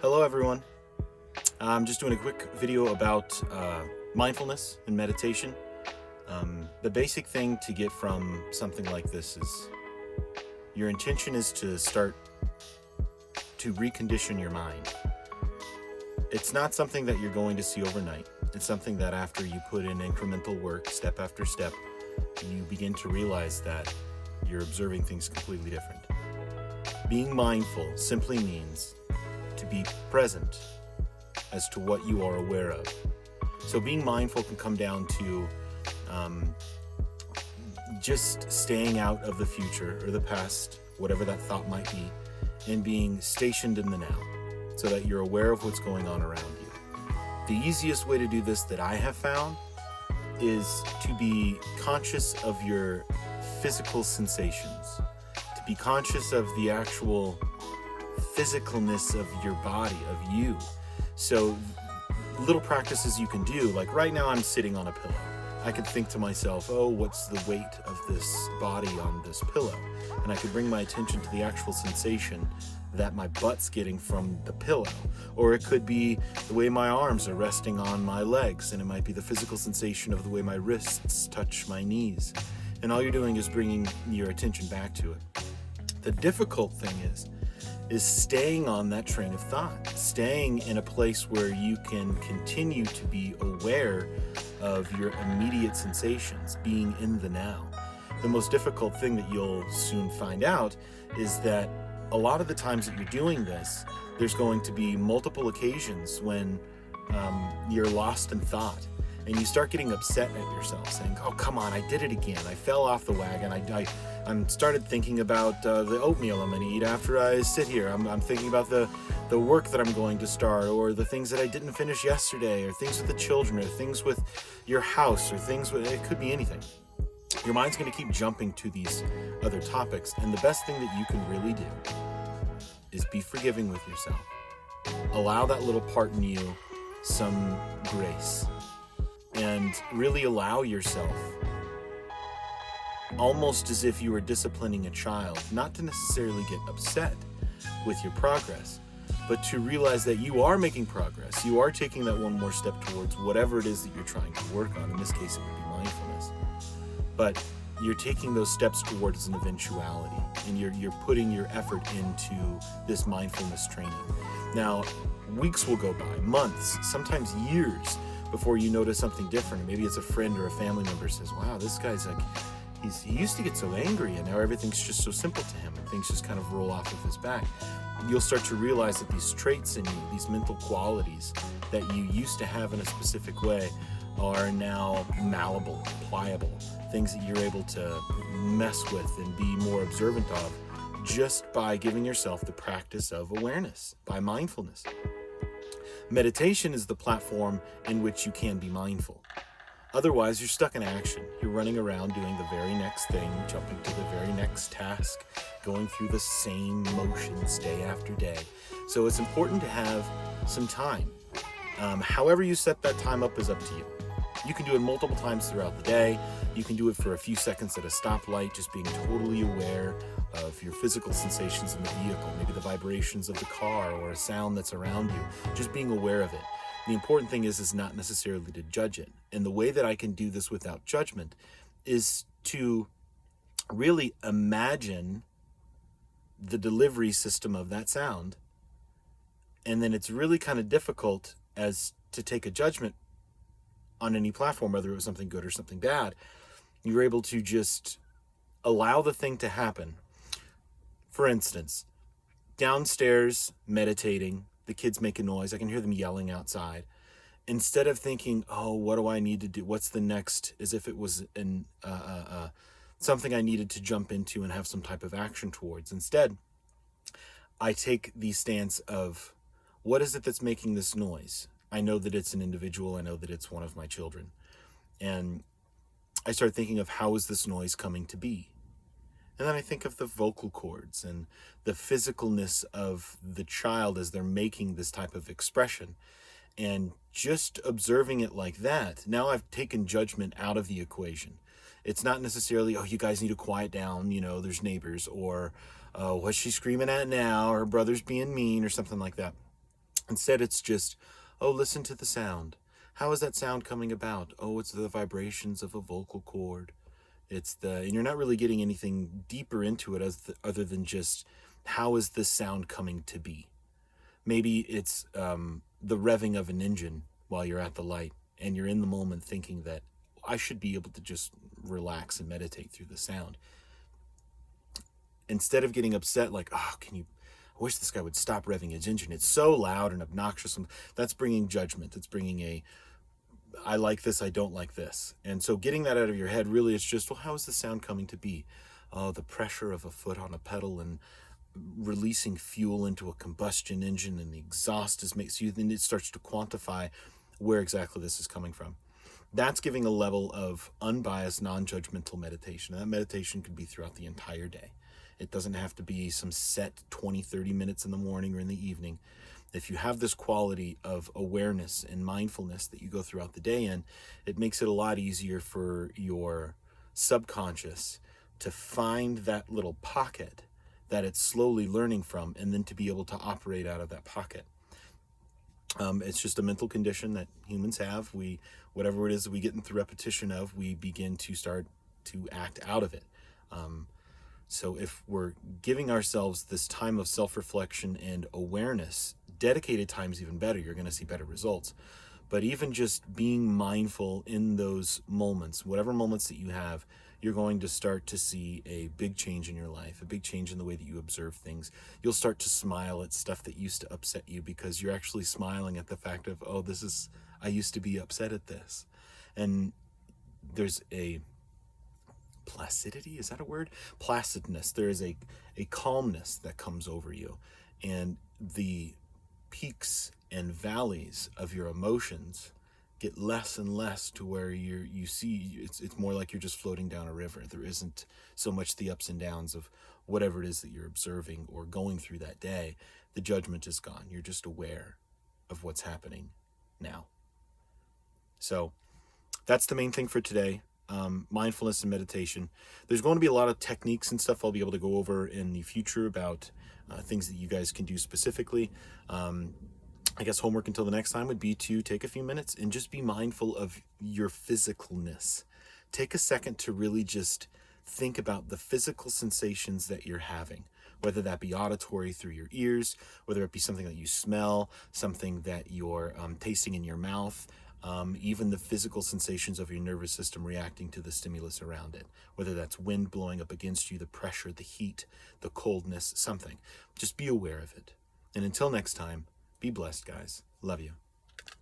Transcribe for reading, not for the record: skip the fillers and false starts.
Hello everyone. I'm just doing a quick video about mindfulness and meditation. The basic thing to get from something like this is your intention is to start to recondition your mind. It's not something that you're going to see overnight. It's something that after you put in incremental work, step after step, you begin to realize that you're observing things completely different. Being mindful simply means to be present as to what you are aware of. So being mindful can come down to just staying out of the future or the past, whatever that thought might be, and being stationed in the now so that you're aware of what's going on around you. The easiest way to do this that I have found is to be conscious of your physical sensations, to be conscious of the actual physicalness of your body, of you. So little practices you can do, like right now I'm sitting on a pillow. I could think to myself, oh, what's the weight of this body on this pillow? And I could bring my attention to the actual sensation that my butt's getting from the pillow. Or it could be the way my arms are resting on my legs, and it might be the physical sensation of the way my wrists touch my knees. And all you're doing is bringing your attention back to it. The difficult thing is staying on that train of thought, staying in a place where you can continue to be aware of your immediate sensations, being in the now. The most difficult thing that you'll soon find out is that a lot of the times that you're doing this, there's going to be multiple occasions when you're lost in thought. And you start getting upset at yourself, saying, oh, come on, I did it again. I fell off the wagon. I started thinking about the oatmeal I'm going to eat after I sit here. I'm thinking about the work that I'm going to start, or the things that I didn't finish yesterday, or things with the children, or things with your house, or things with, it could be anything. Your mind's going to keep jumping to these other topics. And the best thing that you can really do is be forgiving with yourself. Allow that little part in you some grace. And really allow yourself, almost as if you were disciplining a child, not to necessarily get upset with your progress, but to realize that you are making progress. You are taking that one more step towards whatever it is that you're trying to work on. In this case, it would be mindfulness. But you're taking those steps towards an eventuality, and you're putting your effort into this mindfulness training. Now, weeks will go by, months, sometimes years, before you notice something different. Maybe it's a friend or a family member says, wow, this guy's like, he used to get so angry, and now everything's just so simple to him, and things just kind of roll off of his back. You'll start to realize that these traits in you, these mental qualities that you used to have in a specific way, are now malleable, pliable, things that you're able to mess with and be more observant of just by giving yourself the practice of awareness, by mindfulness. Meditation is the platform in which you can be mindful. Otherwise, you're stuck in action. You're running around doing the very next thing, jumping to the very next task, going through the same motions day after day. So it's important to have some time. However you set that time up is up to you. You can do it multiple times throughout the day. You can do it for a few seconds at a stoplight, just being totally aware of your physical sensations in the vehicle, maybe the vibrations of the car or a sound that's around you, just being aware of it. The important thing is not necessarily to judge it. And the way that I can do this without judgment is to really imagine the delivery system of that sound. And then it's really kind of difficult as to take a judgment on any platform, whether it was something good or something bad. You're able to just allow the thing to happen. For instance, downstairs meditating, the kids make a noise. I can hear them yelling outside. Instead of thinking, oh, what do I need to do? What's the next? As if it was something I needed to jump into and have some type of action towards. Instead, I take the stance of, what is it that's making this noise? I know that it's an individual. I know that it's one of my children. And I start thinking of, how is this noise coming to be? And then I think of the vocal cords and the physicalness of the child as they're making this type of expression. And just observing it like that, now I've taken judgment out of the equation. It's not necessarily, oh, you guys need to quiet down, there's neighbors, or what's she screaming at now, or her brother's being mean, or something like that. Instead, it's just, oh, listen to the sound. How is that sound coming about? Oh, it's the vibrations of a vocal cord. And you're not really getting anything deeper into it other than just, how is this sound coming to be? Maybe it's the revving of an engine while you're at the light, and you're in the moment thinking that I should be able to just relax and meditate through the sound. Instead of getting upset, like, oh, I wish this guy would stop revving his engine. It's so loud and obnoxious. And that's bringing judgment. It's bringing I like this, I don't like this. And so getting that out of your head really is just, well, how is the sound coming to be? Oh, the pressure of a foot on a pedal and releasing fuel into a combustion engine, and the exhaust then it starts to quantify where exactly this is coming from. That's giving a level of unbiased, non-judgmental meditation. And that meditation could be throughout the entire day. It doesn't have to be some set 20, 30 minutes in the morning or in the evening. If you have this quality of awareness and mindfulness that you go throughout the day in, it makes it a lot easier for your subconscious to find that little pocket that it's slowly learning from, and then to be able to operate out of that pocket. It's just a mental condition that humans have. Whatever it is that we get into repetition of, we begin to start to act out of it. So if we're giving ourselves this time of self-reflection and awareness, dedicated time is even better. You're going to see better results. But even just being mindful in those moments, whatever moments that you have, you're going to start to see a big change in your life, a big change in the way that you observe things. You'll start to smile at stuff that used to upset you, because you're actually smiling at the fact of, oh, I used to be upset at this. And there's a placidity, is that a word? Placidness. There is a calmness that comes over you, and the peaks and valleys of your emotions get less and less, to where you see it's more like you're just floating down a river. There isn't so much the ups and downs of whatever it is that you're observing or going through that day. The judgment is gone. You're just aware of what's happening now. So that's the main thing for today. Mindfulness and meditation. There's going to be a lot of techniques and stuff I'll be able to go over in the future about things that you guys can do specifically. I guess homework until the next time would be to take a few minutes and just be mindful of your physicalness. Take a second to really just think about the physical sensations that you're having, whether that be auditory through your ears, whether it be something that you smell, something that you're tasting in your mouth, even the physical sensations of your nervous system reacting to the stimulus around it, whether that's wind blowing up against you, the pressure, the heat, the coldness, something. Just be aware of it. And until next time, be blessed, guys. Love you.